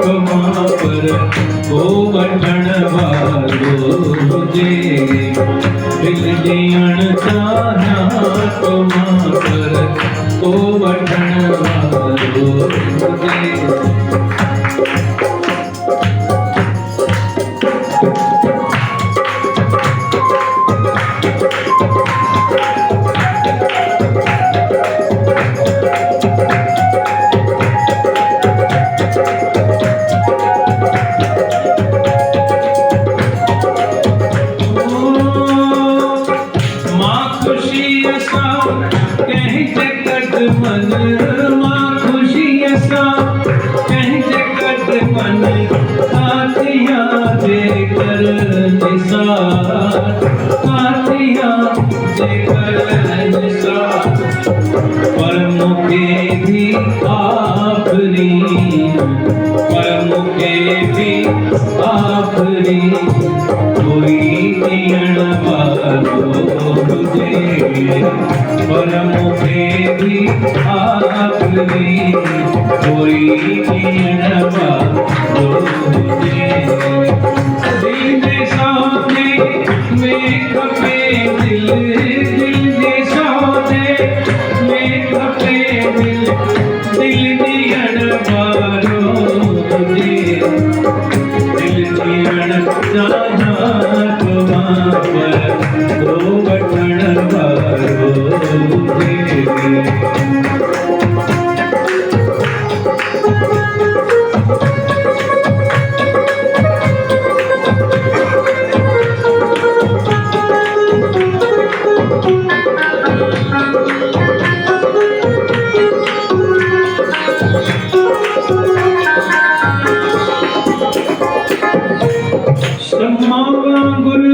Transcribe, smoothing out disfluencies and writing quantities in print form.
मां पर को वठण वारो जे दिल ॾियण चाहियां तो मां पर को वठण वारो जे मन मां खुशी सां कंहिंजे कदमन कातिया जे कर निसार कातिया जे कर निसार पर मूंखे भी आखरी कोई ॾियण वारो हुजे पर मूंखे भी आखरी कोई ॾियण वारो हुजे दिल जे सौदे में खपे दिल जे सौदे में खपे दिल ॾियण वारो हुजे दिल ॾियण चाहियां तो मां पर को वठण वारो हुजे शम्मा वांगुर